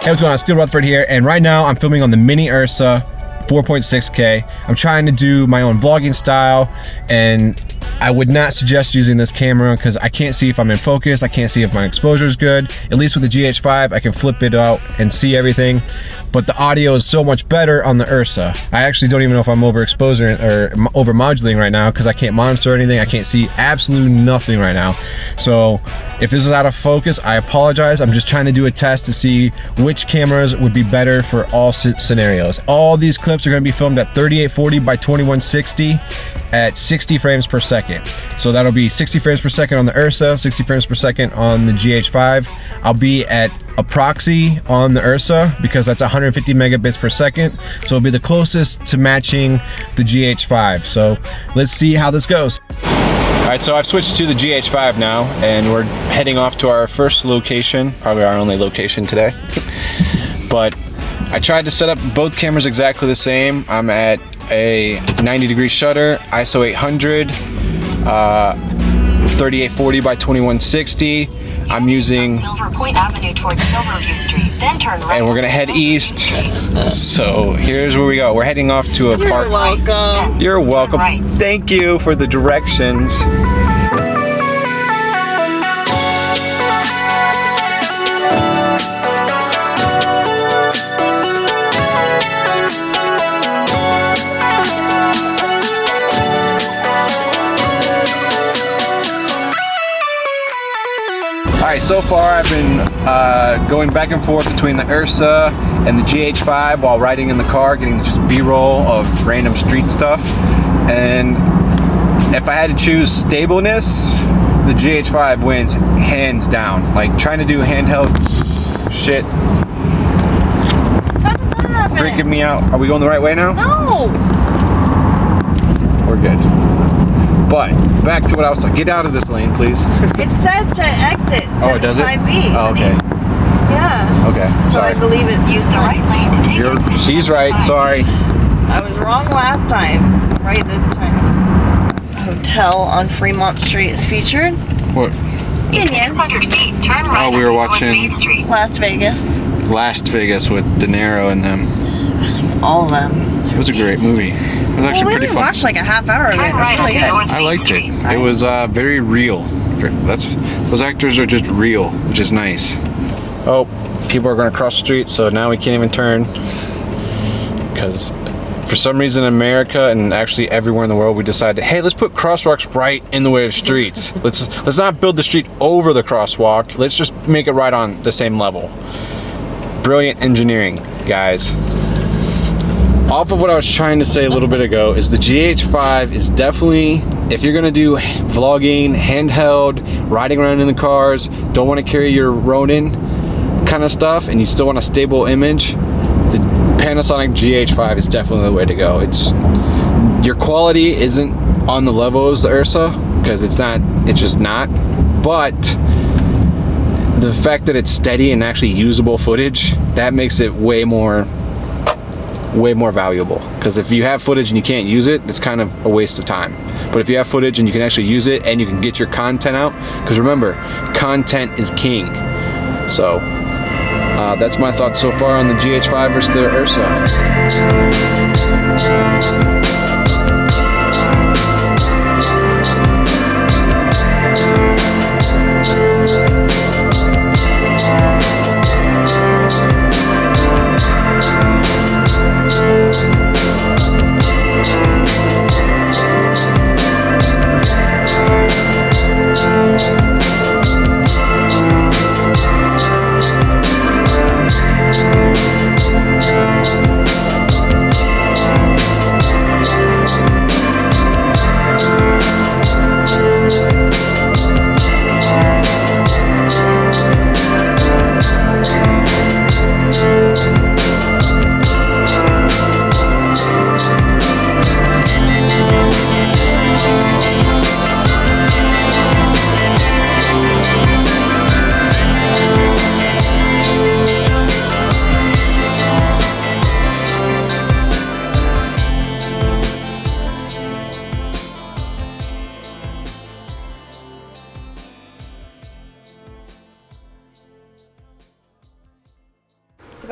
Hey, what's going on? Steel Rutherford here, and right now I'm filming on the Mini Ursa 4.6K. I'm trying to do my own vlogging style, and I would not suggest using this camera because I can't see if I'm in focus, I can't see if my exposure is good. At least with the GH5, I can flip it out and see everything, but the audio is so much better on the Ursa. I actually don't even know if I'm overexposing or over modulating right now because I can't monitor anything. I can't see absolutely nothing right now. So if this is out of focus, I apologize. I'm just trying to do a test to see which cameras would be better for all scenarios. All these clips are going to be filmed at 3840 by 2160 at 60 frames per second. So that'll be 60 frames per second on the Ursa, 60 frames per second on the GH5. I'll be at a proxy on the Ursa because that's 150 megabits per second. So it'll be the closest to matching the GH5. So let's see how this goes. All right, so I've switched to the GH5 now, and we're heading off to our first location, probably our only location today. But I tried to set up both cameras exactly the same. I'm at a 90-degree shutter, ISO 800, 3840 by 2160. I'm using Silver Point Avenue towards Silverview Street, then turn right, and we're gonna head east. So here's where we go. We're heading off to a park. You're welcome. You're welcome. Thank you for the directions. Alright, so far I've been going back and forth between the Ursa and the GH5 while riding in the car, getting just B-roll of random street stuff. And if I had to choose stableness, the GH5 wins hands down. Like trying to do handheld shit, freaking me out. Are we going the right way now? No! We're good. But back to what I was talking. Get out of this lane, please. It says to exit 75B. Oh, does it? Oh, okay. Yeah. Okay. So sorry. I believe it's use the right lane to take exit. She's right. Sorry. I was wrong last time. Right this time. A hotel on Fremont Street is featured. What? In 600 feet. Turn right. Oh, we were watching Main Street. Las Vegas. Las Vegas with De Niro and them. All of them. It was a great movie. It was actually pretty fun. We watched like a half hour of it. Right, really good. I liked it. It was very real. Those actors are just real, which is nice. Oh, people are going to cross the street, so now we can't even turn. Because for some reason in America and actually everywhere in the world, we decided, hey, let's put crosswalks right in the way of streets. Let's not build the street over the crosswalk. Let's just make it right on the same level. Brilliant engineering, guys. Off of what I was trying to say a little bit ago is the GH5 is definitely, if you're gonna do vlogging, handheld, riding around in the cars, don't want to carry your Ronin kind of stuff, and you still want a stable image, the Panasonic GH5 is definitely the way to go. Your quality isn't on the level as the Ursa, because it's just not, but the fact that it's steady and actually usable footage, that makes it way more valuable. Because if you have footage and you can't use it, it's kind of a waste of time. But if you have footage and you can actually use it and you can get your content out, because remember, content is king. So that's my thoughts so far on the GH5 versus the Ursa.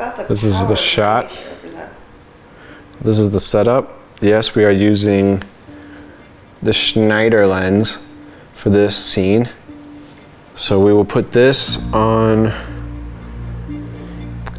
about the This is the power shot. she represents? This is the setup. Yes, we are using the Schneider lens for this scene. So we will put this on.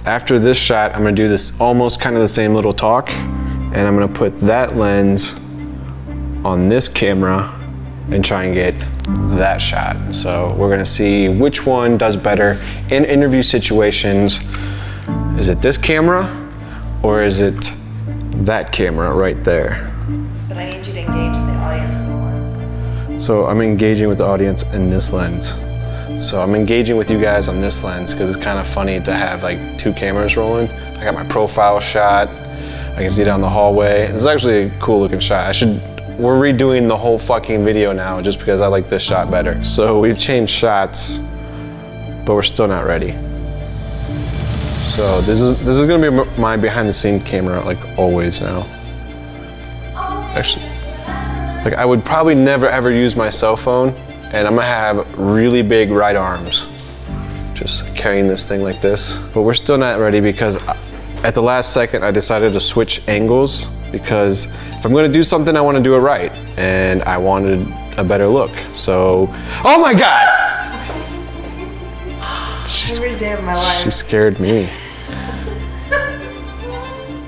After this shot, I'm gonna do this almost kind of the same little talk, and I'm gonna put that lens on this camera and try and get that shot. So we're gonna see which one does better in interview situations. Is it this camera or is it that camera right there? But I need you to engage the audience in the lens. So I'm engaging with the audience in this lens. So I'm engaging with you guys on this lens because it's kind of funny to have like two cameras rolling. I got my profile shot. I can see down the hallway. It's actually a cool looking shot. We're redoing the whole fucking video now just because I like this shot better. So we've changed shots, but we're still not ready. So this is gonna be my behind the scene camera like always now. Actually, like I would probably never ever use my cell phone, and I'm gonna have really big right arms. Just carrying this thing like this. But we're still not ready because at the last second I decided to switch angles because if I'm gonna do something, I wanna do it right. And I wanted a better look. So, oh my God! Every day of my life. She scared me.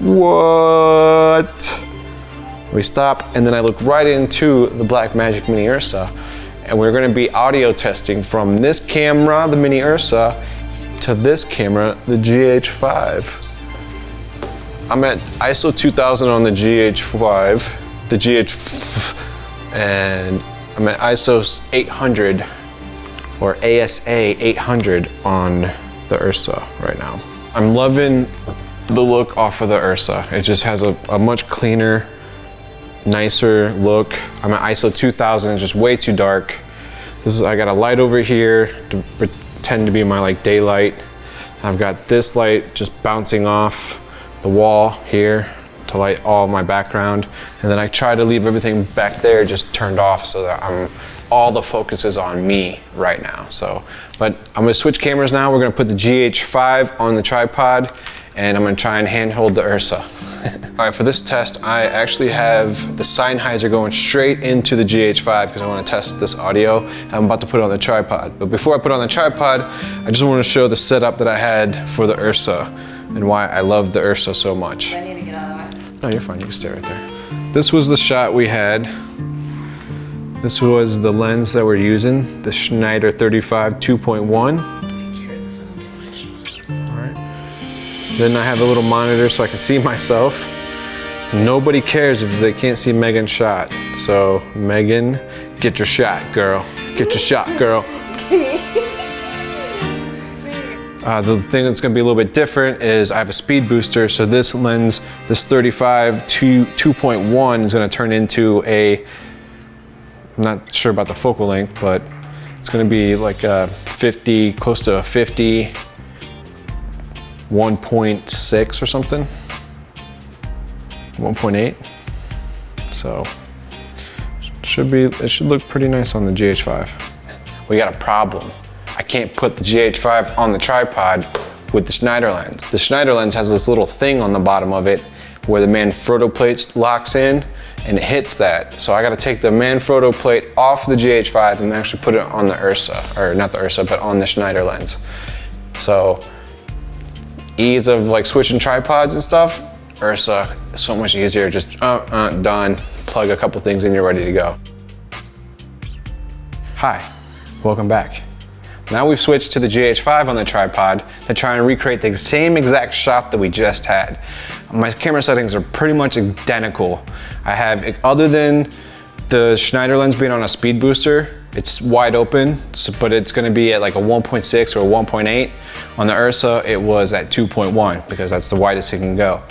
What? We stop, and then I look right into the Blackmagic Mini Ursa, and we're gonna be audio testing from this camera, the Mini Ursa, to this camera, the GH5. I'm at ISO 2000 on the GH5, and I'm at ISO 800 or ASA 800 on the Ursa right now. I'm loving the look off of the Ursa. It just has a much cleaner, nicer look. I'm at ISO 2000, it's just way too dark. I got a light over here to pretend to be my like daylight. I've got this light just bouncing off the wall here to light all my background. And then I try to leave everything back there just turned off so that all the focus is on me right now. But I'm gonna switch cameras now. We're gonna put the GH5 on the tripod, and I'm gonna try and handhold the Ursa. All right, for this test, I actually have the Sennheiser going straight into the GH5 because I wanna test this audio. I'm about to put it on the tripod. But before I put it on the tripod, I just wanna show the setup that I had for the Ursa and why I love the Ursa so much. I need to get out of the way. No, you're fine, you can stay right there. This was the shot we had. This was the lens that we're using, the Schneider 35 2.1. Then I have a little monitor so I can see myself. Nobody cares if they can't see Megan's shot. So Megan, get your shot, girl. Get your shot, girl. The thing that's gonna be a little bit different is I have a speed booster. So this lens, this 35 2.1 is gonna turn into I'm not sure about the focal length, but it's gonna be like a 50, close to a 50, 1.6 or something, 1.8. So it should look pretty nice on the GH5. We got a problem. I can't put the GH5 on the tripod with the Schneider lens. The Schneider lens has this little thing on the bottom of it where the Manfrotto plate locks in and it hits that. So I gotta take the Manfrotto plate off the GH5 and actually put it on the Ursa, or not the Ursa, but on the Schneider lens. So ease of like switching tripods and stuff, Ursa is so much easier. Just done, plug a couple things in, you're ready to go. Hi, welcome back. Now we've switched to the GH5 on the tripod to try and recreate the same exact shot that we just had. My camera settings are pretty much identical. I have, other than the Schneider lens being on a speed booster, it's wide open, but it's gonna be at like a 1.6 or a 1.8. On the Ursa, it was at 2.1 because that's the widest it can go.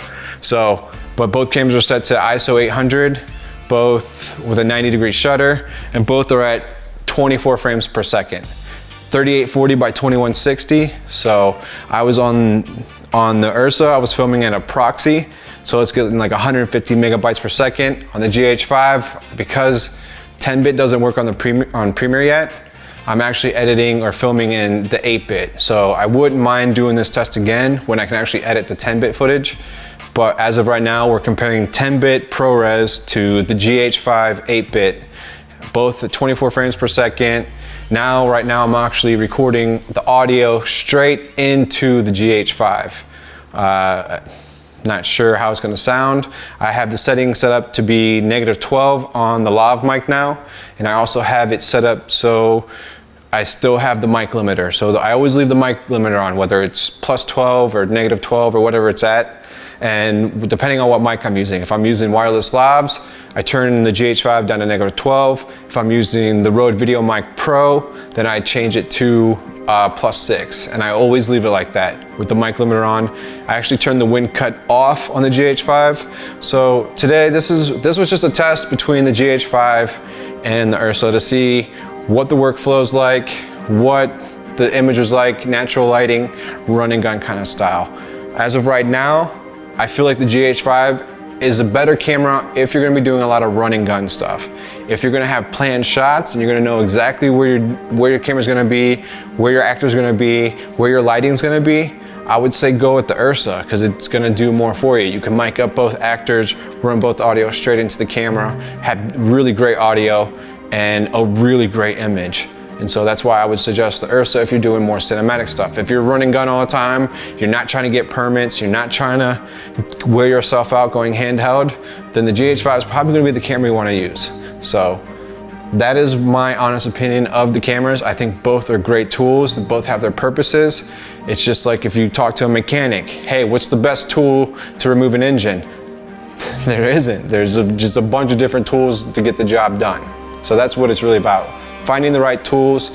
So, but both cameras are set to ISO 800, both with a 90-degree shutter, and both are at 24 frames per second. 3840 by 2160. So I was on the Ursa, I was filming at a proxy, so it's getting like 150 megabytes per second. On the GH5, because 10-bit doesn't work on Premiere yet, I'm actually editing or filming in the 8-bit. So I wouldn't mind doing this test again when I can actually edit the 10-bit footage. But as of right now, we're comparing 10-bit ProRes to the GH5 8-bit, both at 24 frames per second. Right now I'm actually recording the audio straight into the GH5. Not sure how it's gonna sound. I have the settings set up to be -12 on the lav mic now, and I also have it set up so I still have the mic limiter. So I always leave the mic limiter on, whether it's +12 or -12 or whatever it's at. And depending on what mic I'm using, if I'm using wireless lavs, I turn the GH5 down to -12. If I'm using the Rode Video Mic Pro, then I change it to +6, and I always leave it like that with the mic limiter on. I actually turned the wind cut off on the GH5. So today, this was just a test between the GH5 and the Ursa to see what the workflow is like, what the image was like, natural lighting, run and gun kind of style. As of right now, I feel like the GH5 is a better camera if you're gonna be doing a lot of run and gun stuff. If you're gonna have planned shots and you're gonna know exactly where your camera's gonna be, where your actor's gonna be, where your lighting's gonna be, I would say go with the Ursa because it's gonna do more for you. You can mic up both actors, run both audio straight into the camera, have really great audio and a really great image. And so that's why I would suggest the Ursa if you're doing more cinematic stuff. If you're running gun all the time, you're not trying to get permits, you're not trying to wear yourself out going handheld, then the GH5 is probably gonna be the camera you wanna use. So that is my honest opinion of the cameras. I think both are great tools, they both have their purposes. It's just like if you talk to a mechanic, hey, what's the best tool to remove an engine? There isn't, there's just a bunch of different tools to get the job done. So that's what it's really about. Finding the right tools,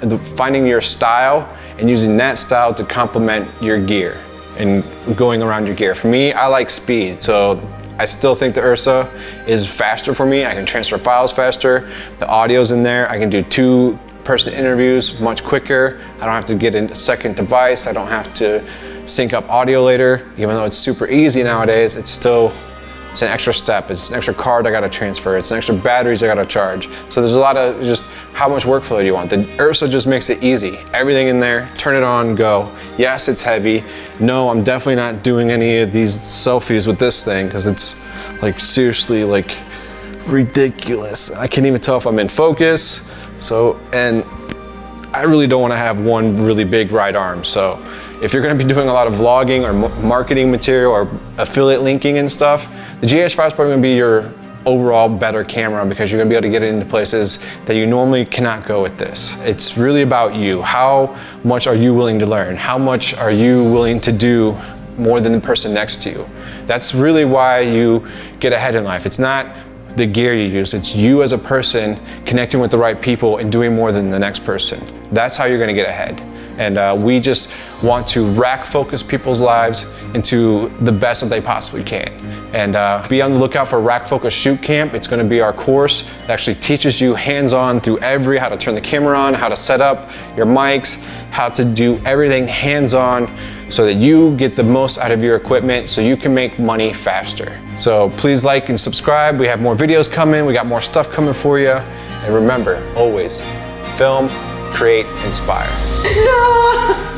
and finding your style, and using that style to complement your gear and going around your gear. For me, I like speed, so I still think the Ursa is faster for me. I can transfer files faster. The audio's in there. I can do 2-person interviews much quicker. I don't have to get a second device. I don't have to sync up audio later. Even though it's super easy nowadays, it's an extra step, it's an extra card I gotta transfer, it's an extra batteries I gotta charge. So there's a lot of just how much workflow do you want. The Ursa just makes it easy. Everything in there, turn it on, go. Yes, it's heavy. No, I'm definitely not doing any of these selfies with this thing because it's like seriously like ridiculous. I can't even tell if I'm in focus. So, and I really don't wanna have one really big right arm. So if you're gonna be doing a lot of vlogging or marketing material or affiliate linking and stuff, the GH5 is probably gonna be your overall better camera because you're gonna be able to get it into places that you normally cannot go with this. It's really about you. How much are you willing to learn? How much are you willing to do more than the person next to you? That's really why you get ahead in life. It's not the gear you use, it's you as a person connecting with the right people and doing more than the next person. That's how you're gonna get ahead. And we just want to rack focus people's lives into the best that they possibly can. And be on the lookout for RackFocus Shoot Camp. It's gonna be our course that actually teaches you hands-on through how to turn the camera on, how to set up your mics, how to do everything hands-on so that you get the most out of your equipment so you can make money faster. So please like and subscribe. We have more videos coming. We got more stuff coming for you. And remember, always film, create, inspire. No!